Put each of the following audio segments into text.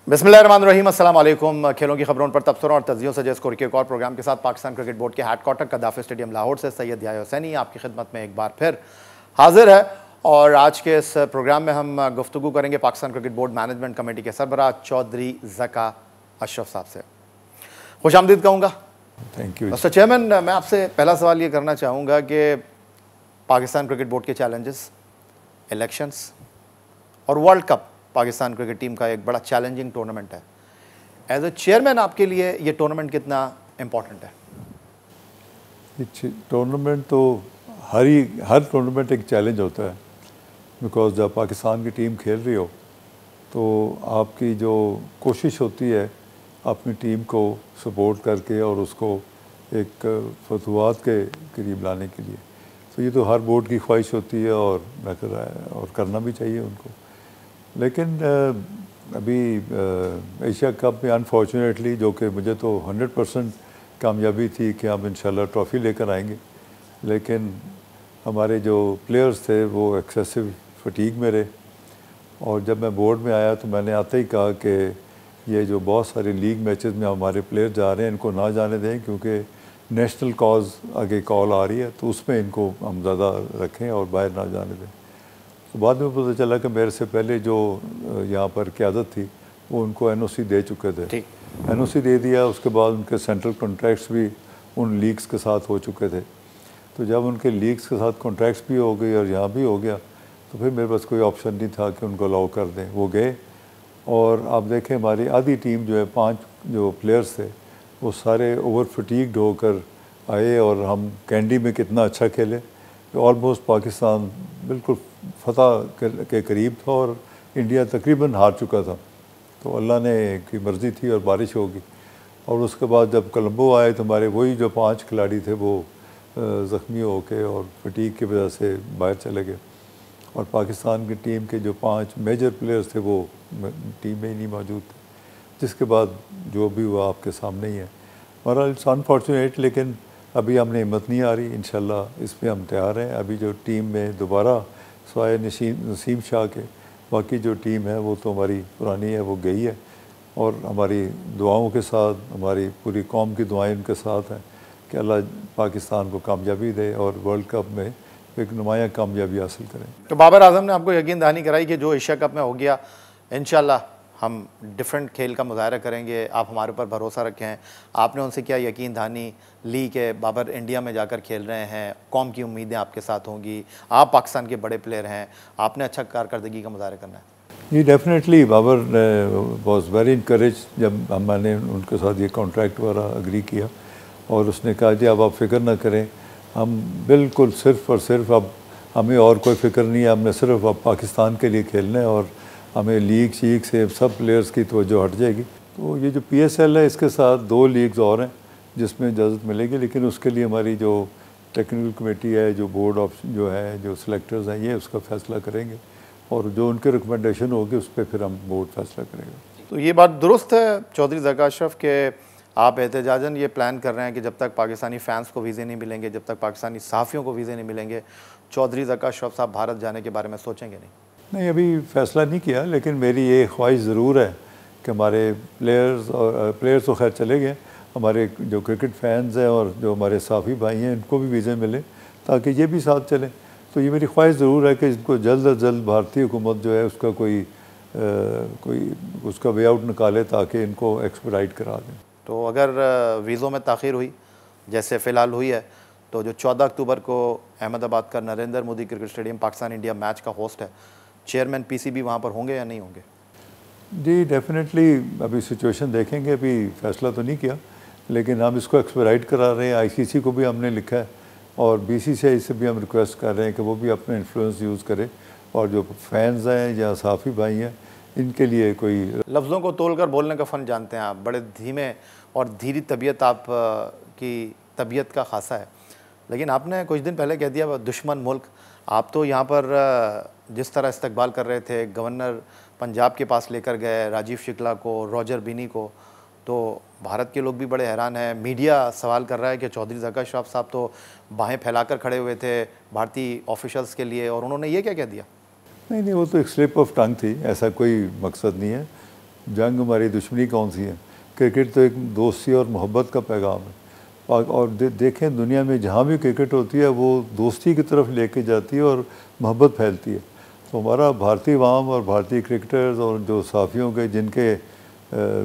बिस्मिल्लाहिर्रहमानिर्रहीम, अस्सलाम वालेकुम। खेलों की खबरों पर तबसरों और तज्जियों से जैस के एक और प्रोग्राम के साथ पाकिस्तान क्रिकेट बोर्ड के हेडक्वार्टर कदाफी स्टेडियम लाहौर से सैयद याह्या हुसैनी आपकी खिदमत में एक बार फिर हाजिर है। और आज के इस प्रोग्राम में हम गुफ्तगू करेंगे Pakistan cricket board management committee के सरबराह चौधरी ज़का अशरफ साहब से। खुशामदीद कहूँगा। थैंक यू मिस्टर चेयरमैन, मैं आपसे पहला सवाल ये करना चाहूँगा कि पाकिस्तान क्रिकेट बोर्ड के चैलेंजेस, इलेक्शंस और world cup Pakistan cricket team का एक बड़ा चैलेंजिंग टूर्नामेंट है। एज ए चेयरमैन आपके लिए ये टूर्नामेंट कितना इम्पोर्टेंट है? ये टूर्नामेंट तो हर टूर्नामेंट एक चैलेंज होता है, बिकॉज जब पाकिस्तान की टीम खेल रही हो तो आपकी जो कोशिश होती है अपनी टीम को सपोर्ट करके और उसको एक फतवात के करीब लाने के लिए, तो ये तो हर बोर्ड की ख्वाहिश होती है और करना भी चाहिए उनको। लेकिन अभी एशिया कप में अनफॉर्चुनेटली, जो कि मुझे तो 100% कामयाबी थी कि हम इंशाल्लाह ट्रॉफ़ी लेकर आएंगे, लेकिन हमारे जो प्लेयर्स थे वो एक्सेसिव फटीग में रहे। और जब मैं बोर्ड में आया तो मैंने आते ही कहा कि ये जो बहुत सारे लीग मैचेस में हमारे प्लेयर जा रहे हैं इनको ना जाने दें, क्योंकि नेशनल कॉज आगे कॉल आ रही है, तो उसमें इनको हम ज़्यादा रखें और बाहर ना जाने दें। तो बाद में पता चला कि मेरे से पहले जो यहाँ पर क़यादत थी वो उनको एनओसी दे चुके थे। एनओसी दे दिया, उसके बाद उनके सेंट्रल कॉन्ट्रैक्ट्स भी उन लीग्स के साथ हो चुके थे। तो जब उनके लीग्स के साथ कॉन्ट्रैक्ट्स भी हो गए और यहाँ भी हो गया, तो फिर मेरे पास कोई ऑप्शन नहीं था कि उनको अलाउ कर दें। वो गए और आप देखें हमारी आधी टीम जो है, 5 जो प्लेयर्स थे वो सारे ओवर फटीग्ड होकर आए और हम कैंडी में कितना अच्छा खेले। ऑलमोस्ट पाकिस्तान बिल्कुल फतह के करीब था और इंडिया तकरीबन हार चुका था। तो अल्लाह ने की मर्ज़ी थी और बारिश होगी। और उसके बाद जब कोलंबो आए तो हमारे वही जो 5 खिलाड़ी थे वो ज़ख्मी होके और फटीग की वजह से बाहर चले गए। और पाकिस्तान की टीम के जो 5 मेजर प्लेयर्स थे वो टीम में ही नहीं मौजूद थे। जिसके बाद जो भी हुआ आपके सामने ही है। बहरहाल इट्स अनफॉर्चुनेट, लेकिन अभी हमने हिम्मत नहीं आ रही। इंशाल्लाह इस पर हम तैयार हैं। अभी जो टीम में दोबारा सवाए नसीम शाह के बाकी जो टीम है वो तो हमारी पुरानी है, वो गई है। और हमारी दुआओं के साथ, हमारी पूरी कौम की दुआएं उनके साथ हैं कि अल्लाह पाकिस्तान को कामयाबी दे और वर्ल्ड कप में एक नुमाया कामयाबी हासिल करें। तो बाबर आजम ने आपको यकीन दहानी कराई कि जो एशिया कप में हो गया इंशाल्लाह हम डिफरेंट खेल का मुजाहरा करेंगे, आप हमारे ऊपर भरोसा रखें। आपने उनसे क्या यकीन दहानी ली कि बाबर इंडिया में जाकर खेल रहे हैं, कौम की उम्मीदें आपके साथ होंगी, आप पाकिस्तान के बड़े प्लेयर हैं, आपने अच्छा कारकर्दगी का मुजाहरा करना है? जी definitely, Babar was very encourage जब मैंने उनके साथ ये कॉन्ट्रैक्ट वगैरह अग्री किया। और उसने कहा जी अब आप फिक्र ना करें, हम बिल्कुल सिर्फ़ और सिर्फ अब हमें और कोई फ़िक्र नहीं है, हमने सिर्फ अब पाकिस्तान के लिए खेलना है और हमें लीग शीग से सब प्लेयर्स की तवज्जो हट जाएगी। तो ये जो PSL है इसके साथ 2 लीग्स और हैं जिसमें इजाज़त मिलेगी, लेकिन उसके लिए हमारी जो टेक्निकल कमेटी है, जो बोर्ड ऑफ जो है, जो सिलेक्टर्स हैं, ये उसका फ़ैसला करेंगे और जो उनके रिकमेंडेशन होगी उस पर फिर हम बोर्ड फैसला करेगा। तो ये बात दुरुस्त है चौधरी ज़का अशरफ के आप एहतजाजन ये प्लान कर रहे हैं कि जब तक पाकिस्तानी फ़ैंस को वीज़े नहीं मिलेंगे, जब तक पाकिस्तानी सहाफ़ियों को वीज़े नहीं मिलेंगे, चौधरी ज़का अशरफ साहब भारत जाने के बारे में सोचेंगे नहीं? नहीं, अभी फ़ैसला नहीं किया, लेकिन मेरी ये ख्वाहिश ज़रूर है कि हमारे प्लेयर्स तो खैर चले गए, हमारे जो क्रिकेट फैंस हैं और जो हमारे साफ़ी भाई हैं इनको भी वीज़े मिले ताकि ये भी साथ चलें। तो ये मेरी ख्वाहिश ज़रूर है कि इनको जल्द अज जल्द भारतीय हुकूमत जो है उसका कोई उसका वे आउट निकाले ताकि इनको एक्सपेडाइट करा दें। तो अगर वीज़ों में ताख़ीर हुई जैसे फ़िलहाल हुई है, तो जो 14 अक्टूबर को अहमदाबाद का Narendra Modi cricket stadium Pakistan India match का होस्ट है, चेयरमैन PCB वहाँ पर होंगे या नहीं होंगे? जी डेफिनेटली, अभी सिचुएशन देखेंगे, अभी फ़ैसला तो नहीं किया, लेकिन हम इसको एक्सपेडाइट करा रहे हैं। ICC को भी हमने लिखा है और BCCI से भी हम रिक्वेस्ट कर रहे हैं कि वो भी अपना इन्फ्लुएंस यूज़ करे और जो फैंस हैं या साफ़ी भाई हैं इनके लिए कोई लफ्ज़ों को तोलकर बोलने का फ़न जानते हैं आप, बड़े धीमे और धीरी तबीयत आप की तबीयत का खासा है। लेकिन आपने कुछ दिन पहले कह दिया दुश्मन मुल्क। आप तो यहाँ पर जिस तरह इस्तकबाल कर रहे थे, गवर्नर पंजाब के पास लेकर गए राजीव शुक्ला को, रॉजर बिनी को, तो भारत के लोग भी बड़े हैरान हैं। मीडिया सवाल कर रहा है कि चौधरी ज़का अशरफ साहब तो बाहें फैलाकर खड़े हुए थे भारतीय ऑफिशल्स के लिए, और उन्होंने ये क्या कह दिया? नहीं, वो तो एक स्लिप ऑफ टंग थी, ऐसा कोई मकसद नहीं है। जंग हमारी दुश्मनी कौन सी है। क्रिकेट तो एक दोस्ती और मोहब्बत का पैगाम है। और देखें दुनिया में जहाँ भी क्रिकेट होती है वो दोस्ती की तरफ लेके जाती है और मोहब्बत फैलती है। तो हमारा भारतीय अवाम और भारतीय क्रिकेटर्स और जो साफियों के जिनके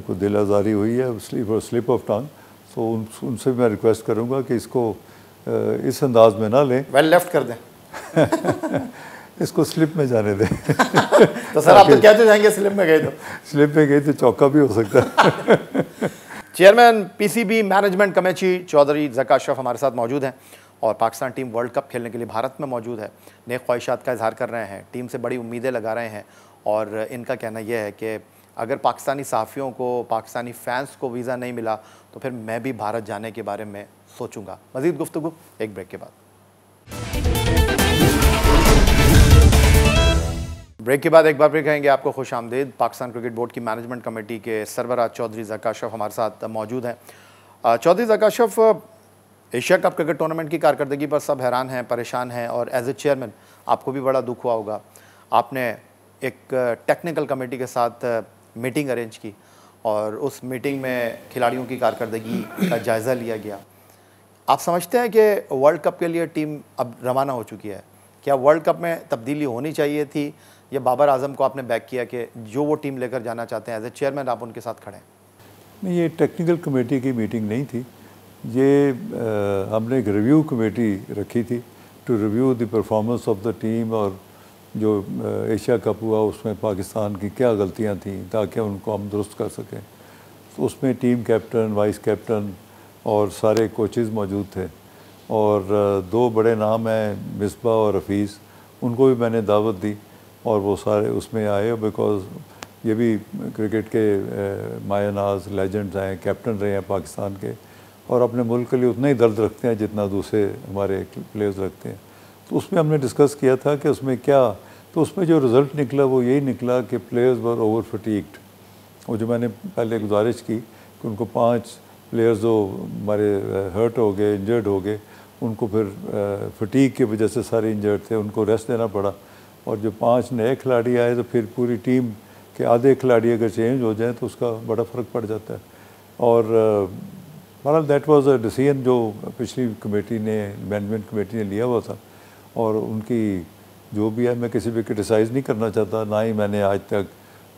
को दिल आज़ारी हुई है स्लिप ऑफ टंग, तो उनसे मैं रिक्वेस्ट करूँगा कि इसको इस अंदाज में ना लें। वेल लेफ्ट कर दें इसको स्लिप में जाने दें। तो सर आप तो कहते जाएंगे स्लिप में गए तो स्लिप में गए तो चौका भी हो सकता है। Chairman PCB management committee Chaudhry Zaka Ashraf हमारे साथ मौजूद हैं और पाकिस्तान टीम वर्ल्ड कप खेलने के लिए भारत में मौजूद है। नेक ख्वाहिशात का इजहार कर रहे हैं, टीम से बड़ी उम्मीदें लगा रहे हैं और इनका कहना यह है कि अगर पाकिस्तानी सहाफ़ियों को, पाकिस्तानी फ़ैंस को वीज़ा नहीं मिला तो फिर मैं भी भारत जाने के बारे में सोचूंगा। मज़ीद गुफ्तगू एक ब्रेक के बाद। ब्रेक के बाद एक बार फिर कहेंगे आपको खुश आमदीद। पाकिस्तान क्रिकेट बोर्ड की मैनेजमेंट कमेटी के सरबराह चौधरी ज़का अशरफ हमारे साथ मौजूद हैं। Chaudhry Zaka Ashraf, Asia cup cricket tournament की कारकर्दगी पर सब हैरान हैं, परेशान हैं और एज ए चेयरमैन आपको भी बड़ा दुख हुआ होगा। आपने एक टेक्निकल कमेटी के साथ मीटिंग अरेंज की और उस मीटिंग में खिलाड़ियों की कारकर्दगी का जायज़ा लिया गया। आप समझते हैं कि वर्ल्ड कप के लिए टीम अब रवाना हो चुकी है? क्या वर्ल्ड कप में तब्दीली होनी चाहिए थी या बाबर आजम को आपने बैक किया कि जो वो टीम लेकर जाना चाहते हैं एज ए चेयरमैन आप उनके साथ खड़े हैं? नहीं, ये टेक्निकल कमेटी की मीटिंग नहीं थी। ये हमने एक रिव्यू कमेटी रखी थी to review the performance of the team और जो एशिया कप हुआ उसमें पाकिस्तान की क्या गलतियां थी ताकि उनको हम दुरुस्त कर सकें। तो उसमें टीम कैप्टन, वाइस कैप्टन और सारे कोचेज़ मौजूद थे और दो बड़े नाम हैं मिसबा और हफीज़, उनको भी मैंने दावत दी और वो सारे उसमें आए बिकॉज़ ये भी क्रिकेट के माया नाज लेजेंड्स हैं, कैप्टन रहे हैं पाकिस्तान के और अपने मुल्क के लिए उतना ही दर्द रखते हैं जितना दूसरे हमारे प्लेयर्स रखते हैं। तो उसमें हमने डिस्कस किया था कि उसमें क्या, तो उसमें जो रिज़ल्ट निकला वो यही निकला कि प्लेयर्स वर ओवर फटीग्ड। और जो मैंने पहले गुजारिश की कि उनको 5 प्लेयर्स जो हमारे हर्ट हो गए, इंजर्ड हो गए, उनको फिर फटीग की वजह से सारे इंजर्ड थे, उनको रेस्ट देना पड़ा। और जो 5 नए खिलाड़ी आए तो फिर पूरी टीम के आधे खिलाड़ी अगर चेंज हो जाए तो उसका बड़ा फ़र्क पड़ जाता है। और बहरहाल दैट वाज अ डिसीजन जो पिछली कमेटी ने, मैनेजमेंट कमेटी ने लिया हुआ था और उनकी जो भी है, मैं किसी भी क्रिटिसाइज़ नहीं करना चाहता, ना ही मैंने आज तक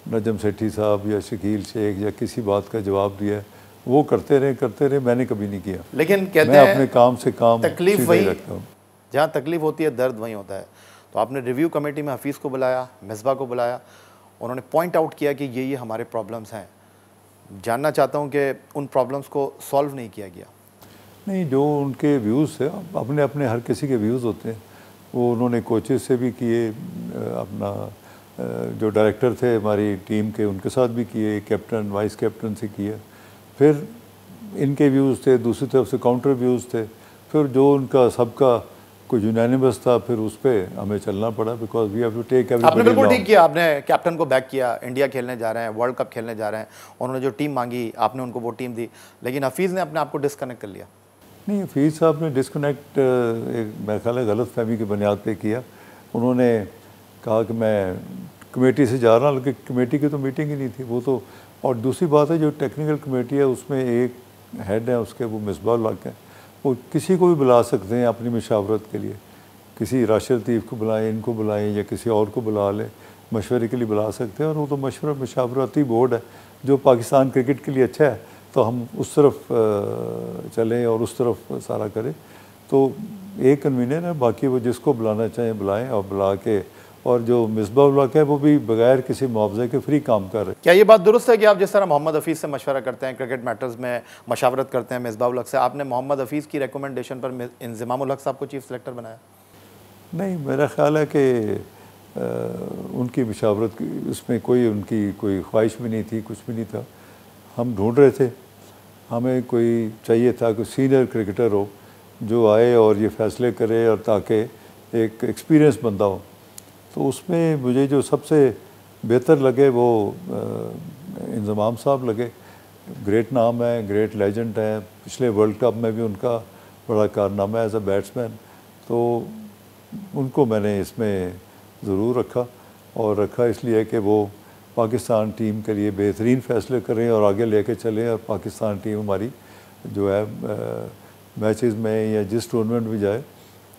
नजम सेठी साहब या शकील शेख या किसी बात का जवाब दिया। वो करते रहे, मैंने कभी नहीं किया। लेकिन कहते मैं हैं अपने काम से काम तकलीफ वही रखता हूँ, जहाँ तकलीफ होती है दर्द वहीं होता है। तो आपने रिव्यू कमेटी में हफीज़ को बुलाया, मिसबा को बुलाया, उन्होंने पॉइंट आउट किया कि ये हमारे प्रॉब्लम्स हैं। जानना चाहता हूँ कि उन प्रॉब्लम्स को सॉल्व नहीं किया गया। नहीं, जो उनके व्यूज़ थे, अपने अपने हर किसी के व्यूज़ होते हैं, वो उन्होंने कोचेज से भी किए, अपना जो डायरेक्टर थे हमारी टीम के उनके साथ भी किए, कैप्टन वाइस कैप्टन से किए, फिर इनके व्यूज़ थे, दूसरी तरफ से काउंटर व्यूज़ थे, फिर जो उनका सबका कोई यूनानिमस था फिर उस पर हमें चलना पड़ा because we have to take everybody. आपने बिल्कुल ठीक किया, आपने कैप्टन को बैक किया। इंडिया खेलने जा रहे हैं, वर्ल्ड कप खेलने जा रहे हैं, उन्होंने जो टीम मांगी आपने उनको वो टीम दी, लेकिन हफीज़ ने अपने आप को डिस्कनेक्ट कर लिया। नहीं, हफीज़ साहब ने डिस्कनेक्ट एक मेरे ख्याल है गलत फहमी की बुनियाद पे किया। उन्होंने कहा कि मैं कमेटी से जा रहा हूँ, लेकिन कमेटी की तो मीटिंग ही नहीं थी वो तो। और दूसरी बात है जो टेक्निकल कमेटी है उसमें एक हेड है उसके, वो मिसबा उल हक है, वो किसी को भी बुला सकते हैं अपनी मशावरत के लिए, किसी राशिद लतीफ़ को बुलाएं, इनको बुलाएं या किसी और को बुला लें, मशवरे के लिए बुला सकते हैं। और वो तो मशावरती बोर्ड है जो पाकिस्तान क्रिकेट के लिए अच्छा है, तो हम उस तरफ चलें और उस तरफ सारा करें। तो एक कन्वीनर है, बाकी वो जिसको बुलाना चाहें बुलाएं और बुला के, और जो मिसबा उल हक है वो भी बगैर किसी मुआवजे के फ्री काम कर रहे हैं। क्या ये बात दुरुस्त है कि आप जिस तरह मोहम्मद हफीज़ से मशवरा करते हैं, क्रिकेट मैटर्स में मशावरत करते हैं मिसबा उल हक से, आपने मोहम्मद हफीज़ की रिकमेंडेशन पर इंज़माम उल हक साहब को चीफ सेलेक्टर बनाया? नहीं, मेरा ख्याल है कि उनकी मशावरत उसमें कोई उनकी कोई ख्वाहिश भी नहीं थी, कुछ भी नहीं था। हम ढूंढ रहे थे, हमें कोई चाहिए था कोई सीनियर क्रिकेटर हो जो आए और ये फैसले करे और ताकि एक एक्सपीरियंस बंदा हो। तो उसमें मुझे जो सबसे बेहतर लगे वो इंज़माम साहब लगे। ग्रेट नाम है, ग्रेट लेजेंड है, पिछले वर्ल्ड कप में भी उनका बड़ा कारनामा है एज अ बैट्समैन, तो उनको मैंने इसमें ज़रूर रखा। और रखा इसलिए कि वो पाकिस्तान टीम के लिए बेहतरीन फ़ैसले करें और आगे लेके चलें, और पाकिस्तान टीम हमारी जो है मैचेस में या जिस टूर्नामेंट में जाए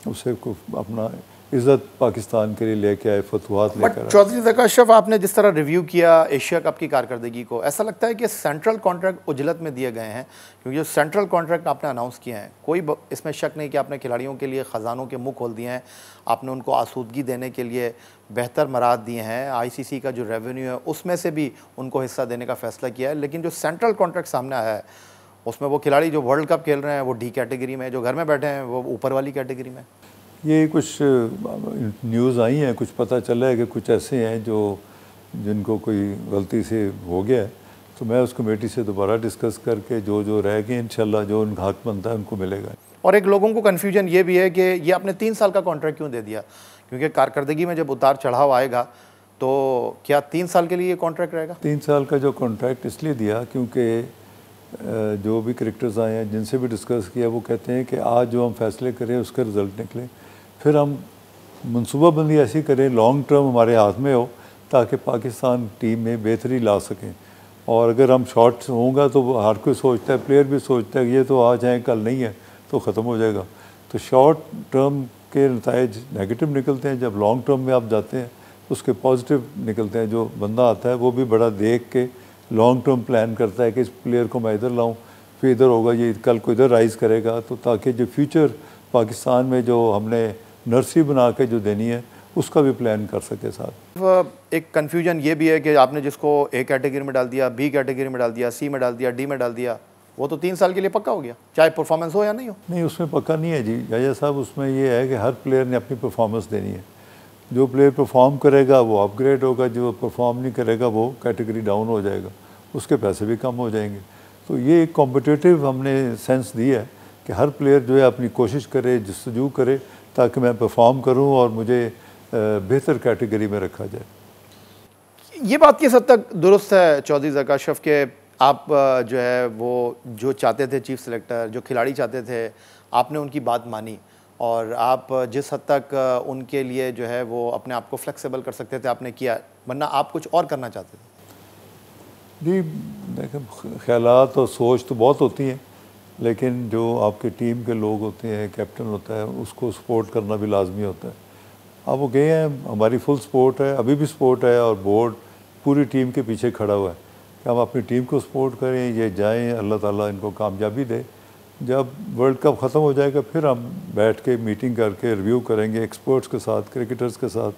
उसे अपना इज़्ज़त पाकिस्तान के लिए लेके आए, फतवात लेकर आए। चौधरी ज़का अशरफ, आपने जिस तरह रिव्यू किया एशिया कप की कारकर्दगी को, ऐसा लगता है कि सेंट्रल कॉन्ट्रैक्ट उजलत में दिए गए हैं? क्योंकि जो सेंट्रल कॉन्ट्रैक्ट आपने अनाउंस किए हैं, कोई इसमें शक नहीं कि आपने खिलाड़ियों के लिए ख़जानों के मुँह खोल दिए हैं, आपने उनको आसूदगी देने के लिए बेहतर मराहत दिए हैं, ICC का जो रेवेन्यू है उसमें से भी उनको हिस्सा देने का फ़ैसला किया है। लेकिन जो सेंट्रल कॉन्ट्रैक्ट सामने आया है उसमें वो खिलाड़ी जो वर्ल्ड कप खेल रहे हैं वो D कैटेगरी में, जो घर में बैठे हैं वो ऊपर वाली कैटेगरी में। ये कुछ न्यूज़ आई हैं, कुछ पता चला है कि कुछ ऐसे हैं जो जिनको कोई गलती से हो गया है, तो मैं उस कमेटी से दोबारा डिस्कस करके जो जो रह गए इंशाल्लाह जो उनका हक बनता है उनको मिलेगा। और एक लोगों को कन्फ्यूजन ये भी है कि ये आपने 3 साल का कॉन्ट्रैक्ट क्यों दे दिया? क्योंकि कारकर्दगी में जब उतार चढ़ाव आएगा तो क्या 3 साल के लिए ये कॉन्ट्रैक्ट रहेगा? 3 साल का जो कॉन्ट्रैक्ट इसलिए दिया क्योंकि जो भी क्रिकेटर्स आए हैं जिनसे भी डिस्कस किया वो कहते हैं कि आज जो हम फैसले करें उसका रिज़ल्ट निकले, फिर हम मनसूबाबंदी ऐसी करें लॉन्ग टर्म हमारे हाथ में हो ताकि पाकिस्तान टीम में बेहतरी ला सकें। और अगर हम शॉर्ट होगा तो हर कोई सोचता है, प्लेयर भी सोचता है कि ये तो आज है कल नहीं है तो ख़त्म हो जाएगा। तो शॉर्ट टर्म के नताइज नेगेटिव निकलते हैं, जब लॉन्ग टर्म में आप जाते हैं उसके पॉजिटिव निकलते हैं। जो बंदा आता है वो भी बड़ा देख के लॉन्ग टर्म प्लान करता है कि इस प्लेयर को मैं इधर लाऊं, फिर इधर होगा, ये कल को इधर राइज़ करेगा, तो ताकि जो फ्यूचर पाकिस्तान में जो हमने नर्सरी बना के जो देनी है उसका भी प्लान कर सके साथ। एक कन्फ्यूजन ये भी है कि आपने जिसको A कैटेगरी में डाल दिया, B कैटेगरी में डाल दिया, C में डाल दिया, D में डाल दिया, वो तो 3 साल के लिए पक्का हो गया, चाहे परफॉर्मेंस हो या नहीं हो। नहीं, उसमें पक्का नहीं है जी याया साहब, उसमें ये है कि हर प्लेयर ने अपनी परफॉर्मेंस देनी है। जो प्लेयर परफॉर्म करेगा वो अपग्रेड होगा, जो परफॉर्म नहीं करेगा वो कैटेगरी डाउन हो जाएगा, उसके पैसे भी कम हो जाएंगे। तो ये एक कॉम्पिटिटिव हमने सेंस दिया है कि हर प्लेयर जो है अपनी कोशिश करे, जस्तजू करे ताकि मैं परफॉर्म करूं और मुझे बेहतर कैटेगरी में रखा जाए। ये बात किस हद तक दुरुस्त है चौधरी ज़का अशरफ के आप जो है वो जो चाहते थे चीफ सेलेक्टर, जो खिलाड़ी चाहते थे, आपने उनकी बात मानी और आप जिस हद तक उनके लिए जो है वो अपने आप को फ्लेक्सिबल कर सकते थे आपने किया, वरना आप कुछ और करना चाहते थे? जी देखें, ख्यालात और सोच तो बहुत होती हैं, लेकिन जो आपके टीम के लोग होते हैं, कैप्टन होता है, उसको सपोर्ट करना भी लाजमी होता है। अब वो गए हैं, हमारी फुल सपोर्ट है, अभी भी सपोर्ट है, और बोर्ड पूरी टीम के पीछे खड़ा हुआ है कि हम अपनी टीम को सपोर्ट करें, ये जाएं, अल्लाह ताला इनको कामयाबी दे। जब वर्ल्ड कप ख़त्म हो जाएगा फिर हम बैठ के मीटिंग करके रिव्यू करेंगे एक्सपर्ट्स के साथ, क्रिकेटर्स के साथ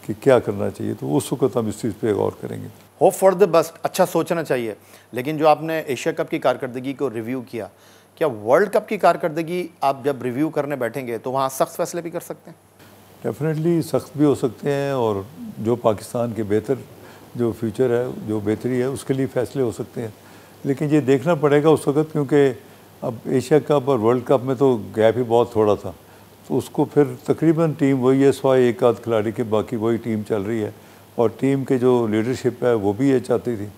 कि क्या करना चाहिए, तो उस वक्त हम इस चीज़ पे गौर करेंगे। होप फॉर द बेस्ट, अच्छा सोचना चाहिए। लेकिन जो आपने एशिया कप की कारकर्दगी को रिव्यू किया, क्या वर्ल्ड कप की कारकर्दगी आप जब रिव्यू करने बैठेंगे तो वहाँ सख्त फैसले भी कर सकते हैं? डेफिनेटली सख्त भी हो सकते हैं, और जो पाकिस्तान के बेहतर जो फ्यूचर है, जो बेहतरी है, उसके लिए फ़ैसले हो सकते हैं। लेकिन ये देखना पड़ेगा उस वक्त, क्योंकि अब एशिया कप और वर्ल्ड कप में तो गैप ही बहुत थोड़ा था, तो उसको फिर तकरीबन टीम वही है, सिवाय एक आध खिलाड़ी के बाकी वही टीम चल रही है, और टीम के जो लीडरशिप है वो भी ये चाहती थी।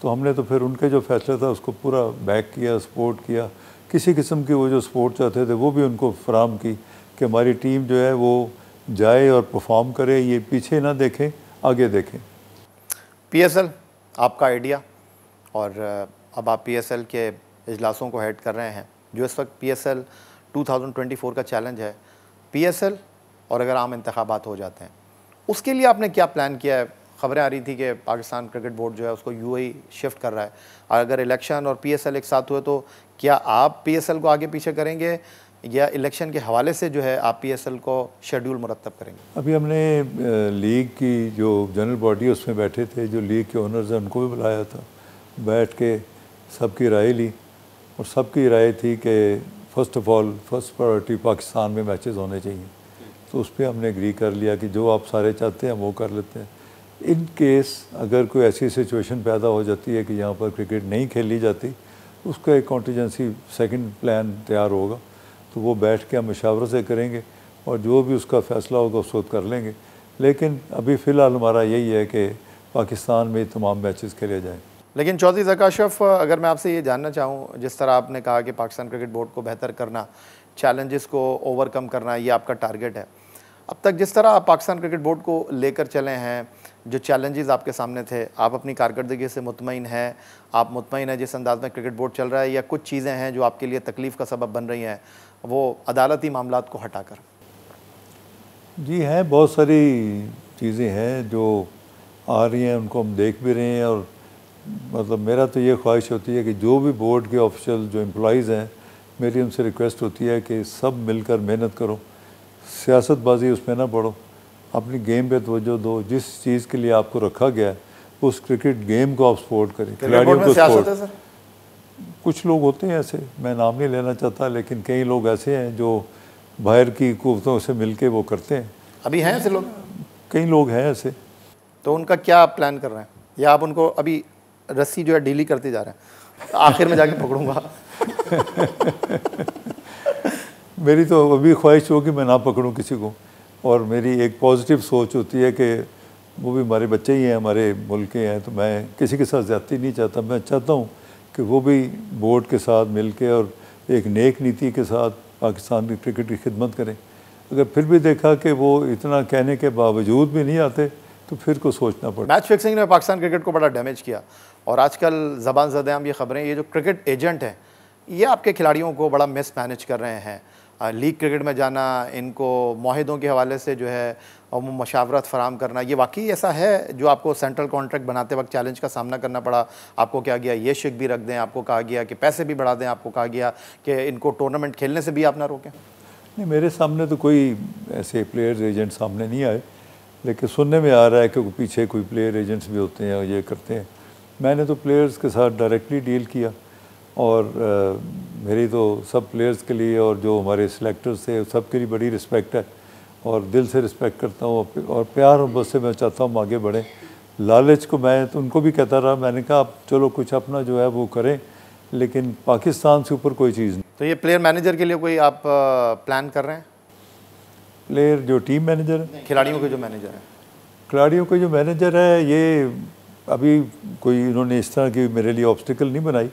तो हमने तो फिर उनके जो फैसला था उसको पूरा बैक किया, सपोर्ट किया, किसी किस्म की वो जो सपोर्ट चाहते थे वो भी उनको फराम की कि हमारी टीम जो है वो जाए और परफॉर्म करे, ये पीछे ना देखें, आगे देखें। PSL आपका आइडिया, और अब आप PSL के इजलासों को हेड कर रहे हैं, जो इस वक्त PSL 2024 का चैलेंज है, PSL और अगर आम इंतखाबात हो जाते हैं उसके लिए आपने क्या प्लान किया है? खबरें आ रही थी कि पाकिस्तान क्रिकेट बोर्ड जो है उसको UAE शिफ्ट कर रहा है, और अगर इलेक्शन और PSL एक साथ हुए तो क्या आप PSL को आगे पीछे करेंगे या इलेक्शन के हवाले से जो है आप PSL को शेड्यूल मुरतब करेंगे? अभी हमने लीग की जो जनरल बॉडी है उसमें बैठे थे, जो लीग के ओनर्स हैं उनको भी बुलाया था, बैठ के सबकी राय ली, और सबकी राय थी कि first of all first priority Pakistan में मैचेस होने चाहिए। तो उस पर हमने एग्री कर लिया कि जो आप सारे चाहते हैं वो कर लेते हैं। इन केस अगर कोई ऐसी सिचुएशन पैदा हो जाती है कि यहाँ पर क्रिकेट नहीं खेली जाती, उसका एक कॉन्टीजेंसी सेकंड प्लान तैयार होगा, तो वो बैठ के हम मशावरे से करेंगे और जो भी उसका फ़ैसला होगा उस वक्त कर लेंगे। लेकिन अभी फ़िलहाल हमारा यही है कि पाकिस्तान में तमाम मैचेस खेले जाएँ। लेकिन चौधरी ज़का अशरफ, अगर मैं आपसे ये जानना चाहूँ, जिस तरह आपने कहा कि पाकिस्तान क्रिकेट बोर्ड को बेहतर करना, चैलेंजेस को ओवरकम करना, ये आपका टारगेट है, अब तक जिस तरह आप पाकिस्तान क्रिकेट बोर्ड को लेकर चले हैं, जो चैलेंजेस आपके सामने थे, आप अपनी कारकर्दगी से मुतमईन हैं, आप मुतमईन हैं जिस अंदाज में क्रिकेट बोर्ड चल रहा है, या कुछ चीज़ें हैं जो आपके लिए तकलीफ़ का सबब बन रही हैं वो अदालती मामलात को हटाकर? जी हैं, बहुत सारी चीज़ें हैं जो आ रही हैं, उनको हम देख भी रहे हैं। और मतलब मेरा तो ये ख्वाहिश होती है कि जो भी बोर्ड के ऑफिशियल जो एम्प्लॉइज़ हैं, मेरी उनसे रिक्वेस्ट होती है कि सब मिलकर मेहनत करो, सियासतबाजी उसमें ना पढ़ो, अपनी गेम पे तवज्जो दो। जिस चीज़ के लिए आपको रखा गया है उस क्रिकेट गेम को आप सपोर्ट करें, खिलाड़ियों को सपोर्ट। कुछ लोग होते हैं ऐसे, मैं नाम नहीं लेना चाहता, लेकिन कई लोग ऐसे हैं जो बाहर की कुव्वतों से मिलके वो करते हैं। अभी हैं ऐसे लोग? कई लोग हैं ऐसे। तो उनका क्या प्लान कर रहे हैं, या आप उनको अभी रस्सी जो है ढीली करते जा रहे हैं, आखिर में जाके पकड़ूंगा? मेरी तो अभी ख्वाहिश हो कि मैं ना पकड़ूं किसी को, और मेरी एक पॉजिटिव सोच होती है कि वो भी हमारे बच्चे ही हैं, हमारे मुल्क के हैं, तो मैं किसी के साथ ज़्यादती नहीं चाहता। मैं चाहता हूँ कि वो भी बोर्ड के साथ मिलके और एक नेक नीति के साथ पाकिस्तान की क्रिकेट की खिदमत करें। अगर फिर भी देखा कि वो इतना कहने के बावजूद भी नहीं आते तो फिर को सोचना पड़ता। मैच फिक्सिंग ने पाकिस्तान क्रिकेट को बड़ा डैमेज किया, और आजकल ज़बान ज़देआम ये खबरें, ये जो क्रिकेट एजेंट हैं ये आपके खिलाड़ियों को बड़ा मिस मैनेज कर रहे हैं। लीग क्रिकेट में जाना, इनको माहिदों के हवाले से जो है मशावरत फराम करना, ये वाकई ऐसा है जो आपको सेंट्रल कॉन्ट्रैक्ट बनाते वक्त चैलेंज का सामना करना पड़ा? आपको क्या गया ये शिक भी रख दें, आपको कहा गया कि पैसे भी बढ़ा दें, आपको कहा गया कि इनको टूर्नामेंट खेलने से भी आप ना रोकें? नहीं, मेरे सामने तो कोई ऐसे प्लेयर्स एजेंट सामने नहीं आए, लेकिन सुनने में आ रहा है कि पीछे कोई प्लेयर एजेंट्स भी होते हैं और ये करते हैं। मैंने तो प्लेयर्स के साथ डायरेक्टली डील किया, और मेरी तो सब प्लेयर्स के लिए और जो हमारे सिलेक्टर्स थे सब के लिए बड़ी रिस्पेक्ट है, और दिल से रिस्पेक्ट करता हूँ, और प्यार और बस से मैं चाहता हूँ आगे बढ़ें। लालच को मैं तो उनको भी कहता रहा, मैंने कहा आप चलो कुछ अपना जो है वो करें, लेकिन पाकिस्तान से ऊपर कोई चीज़ नहीं। तो ये प्लेयर मैनेजर के लिए कोई आप प्लान कर रहे हैं? प्लेयर जो टीम मैनेजर है, खिलाड़ियों के जो मैनेजर हैं? खिलाड़ियों के जो मैनेजर है, ये अभी कोई इन्होंने इस तरह की मेरे लिए ऑब्स्टिकल नहीं बनाई।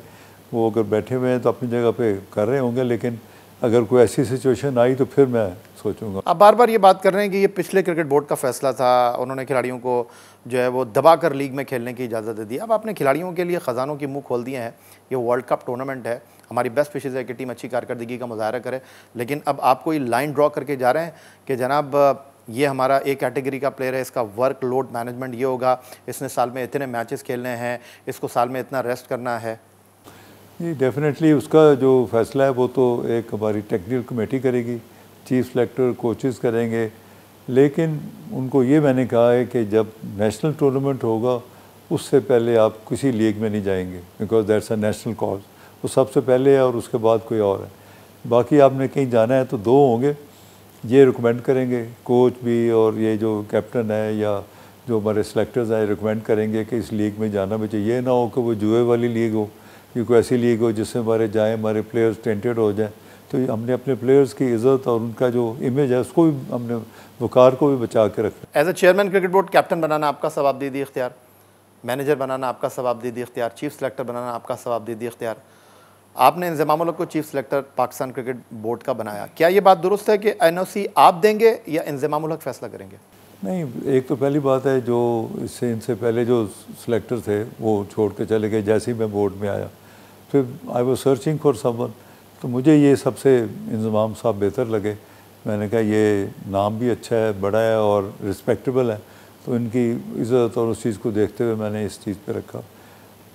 वो अगर बैठे हुए हैं तो अपनी जगह पे कर रहे होंगे, लेकिन अगर कोई ऐसी सिचुएशन आई तो फिर मैं सोचूंगा। आप बार बार ये बात कर रहे हैं कि ये पिछले क्रिकेट बोर्ड का फैसला था, उन्होंने खिलाड़ियों को जो है वो दबाकर लीग में खेलने की इजाज़त दे दी। अब आपने खिलाड़ियों के लिए ख़जानों की मुँह खोल दिए हैं। ये वर्ल्ड कप टूर्नामेंट है, हमारी बेस्ट विशेज़ है कि टीम अच्छी कारकर्दगी का मुजाहरा करे, लेकिन अब आप कोई लाइन ड्रॉ करके जा रहे हैं कि जनाब ये हमारा ए कैटेगरी का प्लेयर है, इसका वर्क लोड मैनेजमेंट ये होगा, इसने साल में इतने मैचेस खेलने हैं, इसको साल में इतना रेस्ट करना है। जी डेफिनेटली उसका जो फैसला है वो तो एक हमारी टेक्निकल कमेटी करेगी, चीफ सेलेक्टर कोचेस करेंगे, लेकिन उनको ये मैंने कहा है कि जब नेशनल टूर्नामेंट होगा उससे पहले आप किसी लीग में नहीं जाएंगे, because that's a national cause. वो सबसे पहले है और उसके बाद कोई और है। बाकी आपने कहीं जाना है तो दो होंगे, ये रिकमेंड करेंगे कोच भी, और ये जो कैप्टन है या जो हमारे सेलेक्टर्स हैं रिकमेंड करेंगे कि इस लीग में जाना भी चाहिए। ये ना हो कि वो जुए वाली लीग हो, कि कोई ऐसी लीग हो जिससे हमारे जाएँ हमारे प्लेयर्स टेंटेड हो जाएँ। तो हमने अपने प्लेयर्स की इज़्ज़त और उनका जो इमेज है उसको भी, हमने वकार को भी बचा के रखना। As a chairman cricket board, captain बनाना आपका सवाबदीदी इख्तियार, मैनेजर बनाना आपका सवाबदीदी इख्तियार, चीफ सेलेक्टर बनाना आपका सवाबदीदी इख्तियार। आपने इंज़मामुल हक को chief selector Pakistan cricket board का बनाया। क्या ये बात दुरुस्त है कि एनओसी आप देंगे या इंज़मामुल हक फैसला करेंगे? नहीं, एक तो पहली बात है जो इनसे पहले जो सिलेक्टर थे वो छोड़ के चले गए। जैसे ही मैं बोर्ड में आया फिर I was searching for someone, तो मुझे ये सबसे इंज़माम साहब बेहतर लगे। मैंने कहा ये नाम भी अच्छा है, बड़ा है और रिस्पेक्टेबल है, तो इनकी इज़्ज़त और उस चीज़ को देखते हुए मैंने इस चीज़ पे रखा।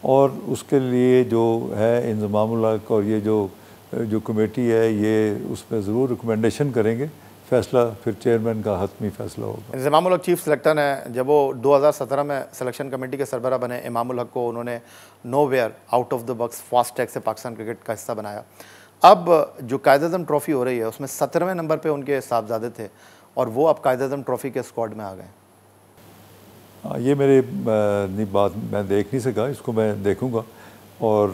और उसके लिए जो है इंज़मामुल हक और ये जो कमेटी है ये उसमें ज़रूर रिकमेंडेशन करेंगे, फैसला फिर चेयरमैन का हतमी फैसला होगा। इंज़मामुल हक चीफ सेलेक्टर हैं, जब वो 2017 में सिलेक्शन कमेटी के सरबराह बने, इमामुल हक को उन्होंने nowhere out of the box fast track से पाकिस्तान क्रिकेट का हिस्सा बनाया। अब जो कायद-ए-आज़म ट्रॉफ़ी हो रही है उसमें 17वें नंबर पे उनके साहबजादे थे, और वो अब कायद-ए-आज़म ट्रॉफ़ी के स्क्वाड में आ गए। ये मेरे बात मैं देख नहीं सका, इसको मैं देखूंगा, और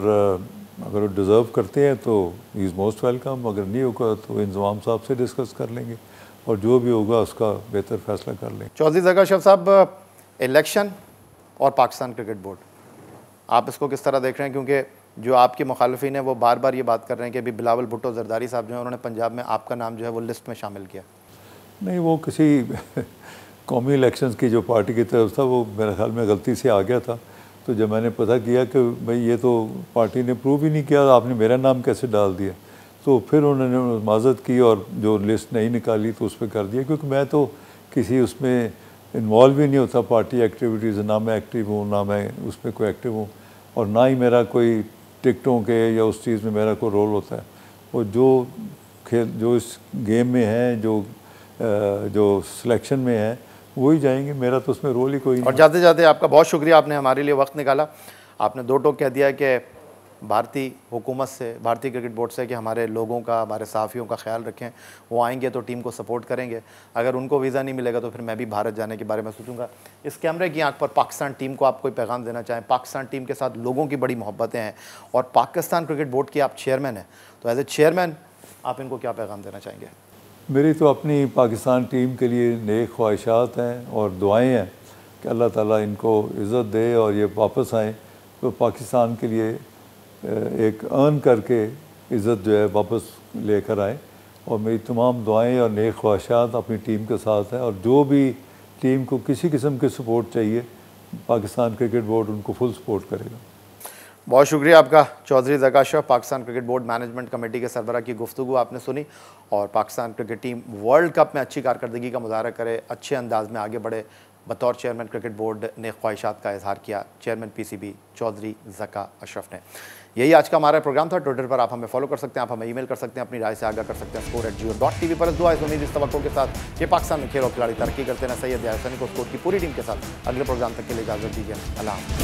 अगर वो डिज़र्व करते हैं तो ही इज़ मोस्ट वेलकम, अगर नहीं होगा तो इंज़माम साहब से डिस्कस कर लेंगे और जो भी होगा उसका बेहतर फैसला कर लेंगे। चौधरी ज़रगर अशरफ साहब, इलेक्शन और पाकिस्तान क्रिकेट बोर्ड, आप इसको किस तरह देख रहे हैं? क्योंकि जो आपके मुखालिफिन हैं वो बार बार ये बात कर रहे हैं कि अभी बिलावल भुट्टो जरदारी साहब जो हैं उन्होंने पंजाब में आपका नाम जो है वो लिस्ट में शामिल किया। नहीं, वो किसी कौमी इलेक्शंस की जो पार्टी की तरफ था वो मेरे ख्याल में गलती से आ गया था। तो जब मैंने पता किया कि भाई ये तो पार्टी ने प्रूव ही नहीं किया, आपने मेरा नाम कैसे डाल दिया, तो फिर उन्होंने माजरत की और जो लिस्ट नहीं निकाली तो उस पर कर दिया, क्योंकि मैं तो किसी उसमें इन्वॉल्व ही नहीं होता पार्टी एक्टिविटीज़, ना मैं एक्टिव हूँ ना मैं उसमें कोई एक्टिव हूँ, और ना ही मेरा कोई टिकटों के या उस चीज़ में मेरा कोई रोल होता है। और जो इस गेम में है, जो सिलेक्शन में है वही जाएंगे, मेरा तो उसमें रोल ही कोई नहीं। और जाते जाते आपका बहुत शुक्रिया, आपने हमारे लिए वक्त निकाला। आपने दो टोक कह दिया कि भारतीय हुकूमत से, भारतीय क्रिकेट बोर्ड से कि हमारे लोगों का, हमारे साफ़ियों का ख्याल रखें, वो आएंगे तो टीम को सपोर्ट करेंगे, अगर उनको वीज़ा नहीं मिलेगा तो फिर मैं भी भारत जाने के बारे में सोचूंगा। इस कैमरे की आंख पर पाकिस्तान टीम को आप कोई पैगाम देना चाहें? पाकिस्तान टीम के साथ लोगों की बड़ी मोहब्बतें हैं और पाकिस्तान क्रिकेट बोर्ड के आप चेयरमैन हैं, तो एज ए चेयरमैन आप इनको क्या पैगाम देना चाहेंगे? मेरी तो अपनी पाकिस्तान टीम के लिए नेक ख्वाहिशात हैं और दुआएं हैं कि अल्लाह ताला इनको इज़्ज़त दे और ये वापस आएँ तो पाकिस्तान के लिए एक अर्न करके इज़्ज़त जो है वापस लेकर आए। और मेरी तमाम दुआएं और नेक ख्वाहिशात अपनी टीम के साथ हैं, और जो भी टीम को किसी किस्म की सपोर्ट चाहिए पाकिस्तान क्रिकेट बोर्ड उनको फुल सपोर्ट करेगा। बहुत शुक्रिया आपका Chaudhry Zaka Ashraf. Pakistan cricket board management committee के सरबराह की गुफ्तगू आपने सुनी, और Pakistan cricket team world cup में अच्छी कारकर्दगी का मुजाहरा करे, अच्छे अंदाज में आगे बढ़े, बतौर चेयरमैन क्रिकेट बोर्ड ने ख्वाहिशात का इजहार किया चेयरमैन पीसीबी चौधरी ज़का अशरफ ने। यही आज का हमारा प्रोग्राम था। ट्विटर पर आप हमें फॉलो कर सकते हैं, आप हमें ईमेल कर सकते हैं, अपनी राय से आगाह कर सकते हैं score@geo.tv पर। दुआ इस उम्मीद इस तवक्को के साथ कि पाकिस्तान में खेल और खिलाड़ी तरक्की करते हैं। सैयद यासनी को स्कोर की पूरी टीम के साथ अगले प्रोग्राम तक के लिए इजाज़त दीजिए। अल्लाह।